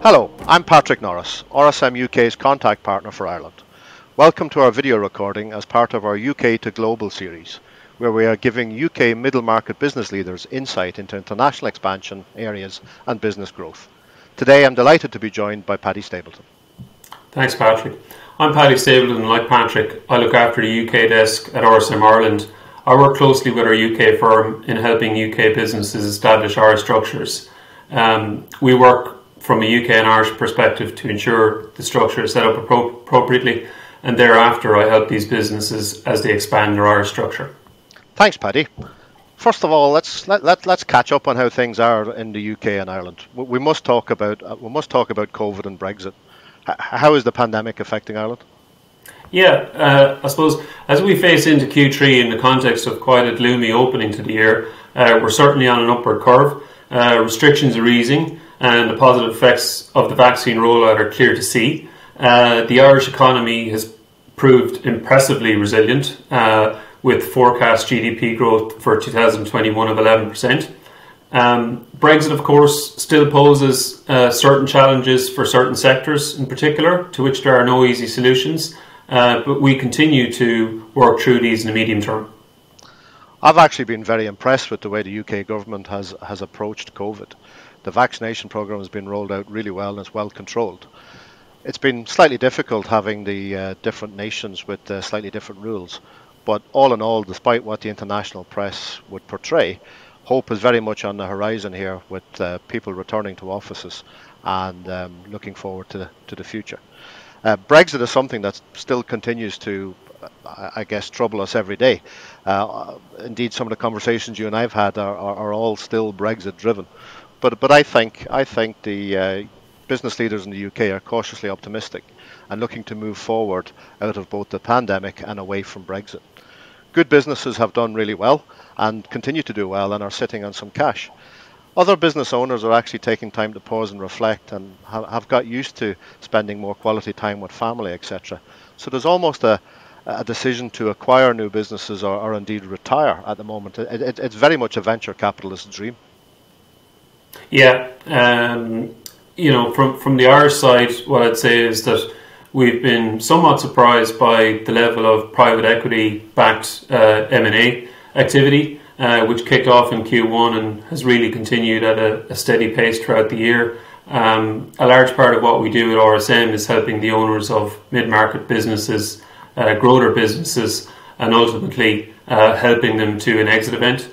Hello, I'm Patrick Norris, RSM UK's contact partner for Ireland. Welcome to our video recording as part of our UK to Global series, where we are giving UK middle market business leaders insight into international expansion areas and business growth. Today I'm delighted to be joined by Paddy Stapleton. Thanks, Patrick. I'm Paddy Stapleton, and like Patrick, I look after the UK desk at RSM Ireland. I work closely with our UK firm in helping UK businesses establish Irish structures. We work from a UK and Irish perspective to ensure the structure is set up appropriately, and thereafter I help these businesses as they expand their Irish structure. Thanks, Paddy. First of all, let's catch up on how things are in the UK and Ireland. We must talk about COVID and Brexit. How is the pandemic affecting Ireland? Yeah, I suppose as we face into Q3 in the context of quite a gloomy opening to the year, we're certainly on an upward curve. Restrictions are easing, and the positive effects of the vaccine rollout are clear to see. The Irish economy has proved impressively resilient, with forecast GDP growth for 2021 of 11%. Brexit, of course, still poses certain challenges for certain sectors in particular, to which there are no easy solutions, but we continue to work through these in the medium term. I've actually been very impressed with the way the UK government has approached COVID. The vaccination programme has been rolled out really well and it's well controlled. It's been slightly difficult having the different nations with slightly different rules, but all in all, despite what the international press would portray, hope is very much on the horizon here with people returning to offices and looking forward to the future. Brexit is something that still continues to, I guess, trouble us every day. Indeed, some of the conversations you and I've had are all still Brexit driven. But I think the business leaders in the UK are cautiously optimistic and looking to move forward out of both the pandemic and away from Brexit. Good businesses have done really well and continue to do well and are sitting on some cash. Other business owners are actually taking time to pause and reflect and have got used to spending more quality time with family, etc. So there's almost a decision to acquire new businesses or indeed retire at the moment. It's very much a venture capitalist dream. Yeah, from the Irish side, what I'd say is that we've been somewhat surprised by the level of private equity-backed M&A activity, which kicked off in Q1 and has really continued at a steady pace throughout the year. A large part of what we do at RSM is helping the owners of mid-market businesses grow their businesses and ultimately helping them to an exit event.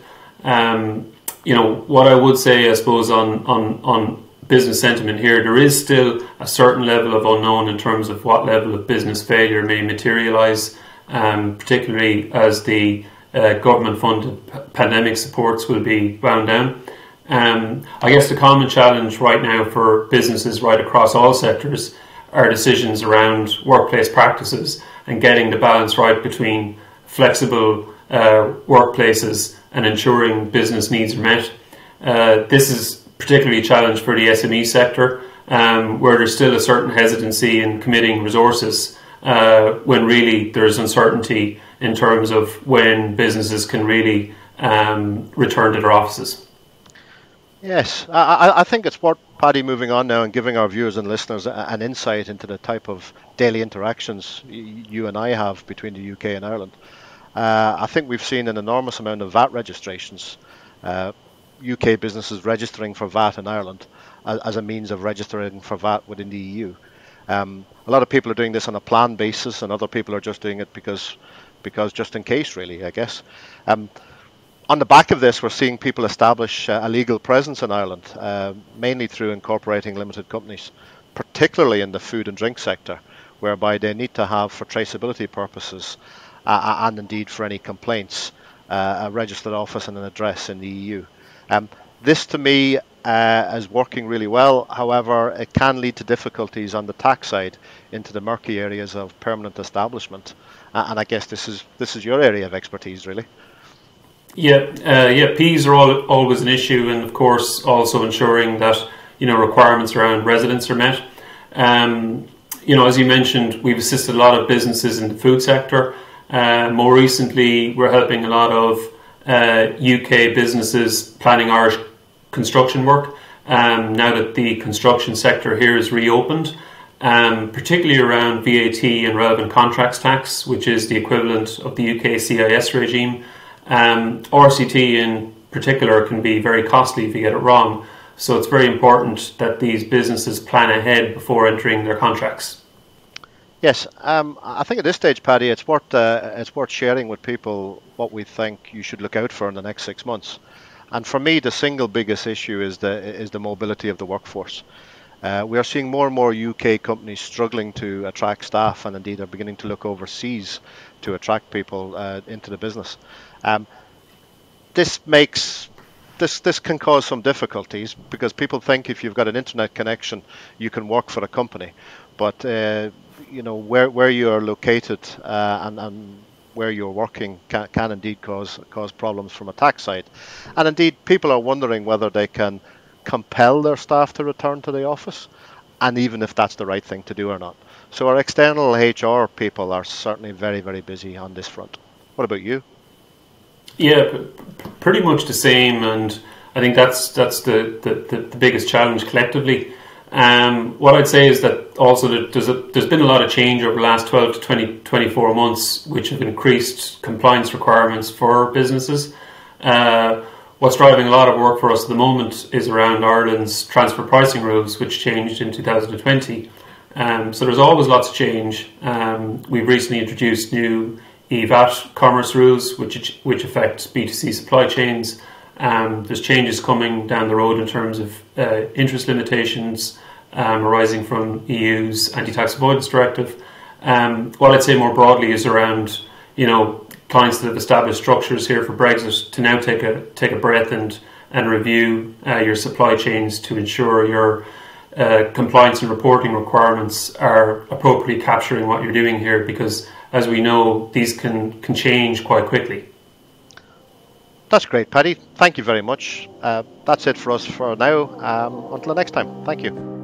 What I would say, I suppose, on business sentiment here, there is still a certain level of unknown in terms of what level of business failure may materialise, particularly as the government-funded pandemic supports will be wound down. I guess the common challenge right now for businesses right across all sectors are decisions around workplace practices and getting the balance right between flexible workplaces and ensuring business needs are met. This is particularly a challenge for the SME sector, where there's still a certain hesitancy in committing resources when really there's uncertainty in terms of when businesses can really return to their offices. Yes, I think it's worth, Paddy, moving on now and giving our viewers and listeners an insight into the type of daily interactions you and I have between the UK and Ireland. I think we've seen an enormous amount of VAT registrations, UK businesses registering for VAT in Ireland as a means of registering for VAT within the EU. A lot of people are doing this on a planned basis, and other people are just doing it because just in case, really, I guess. On the back of this, we're seeing people establish a legal presence in Ireland, mainly through incorporating limited companies, particularly in the food and drink sector, whereby they need to have, for traceability purposes, and indeed for any complaints, a registered office and an address in the EU. This to me is working really well. However, it can lead to difficulties on the tax side into the murky areas of permanent establishment. And I guess this is your area of expertise, really. Yeah, Ps are always an issue, and of course also ensuring that requirements around residence are met. As you mentioned, we've assisted a lot of businesses in the food sector. More recently, we're helping a lot of UK businesses planning Irish construction work. now that the construction sector here is reopened, particularly around VAT and relevant contracts tax, which is the equivalent of the UK CIS regime. RCT in particular can be very costly if you get it wrong, so it's very important that these businesses plan ahead before entering their contracts. Yes, I think at this stage, Paddy, it's worth sharing with people what we think you should look out for in the next 6 months. And for me, the single biggest issue is the mobility of the workforce. We are seeing more and more UK companies struggling to attract staff, and indeed are beginning to look overseas to attract people into the business. This can cause some difficulties because people think if you've got an internet connection, you can work for a company, but where you are located and where you're working can indeed cause problems from a tax side. And indeed, people are wondering whether they can compel their staff to return to the office, and even if that's the right thing to do or not. So our external HR people are certainly very, very busy on this front. What about you? Yeah, pretty much the same, and I think that's the biggest challenge collectively. What I'd say is that also that there's been a lot of change over the last 12 to 24 months, which have increased compliance requirements for businesses. What's driving a lot of work for us at the moment is around Ireland's transfer pricing rules, which changed in 2020. So there's always lots of change. We've recently introduced new EVAT commerce rules, which affect B2C supply chains. There's changes coming down the road in terms of interest limitations arising from EU's anti-tax avoidance directive. What I'd say more broadly is around, clients that have established structures here for Brexit to now take a breath and review your supply chains to ensure your compliance and reporting requirements are appropriately capturing what you're doing here, because as we know, these can change quite quickly. That's great, Paddy. Thank you very much. That's it for us for now. Until the next time. Thank you.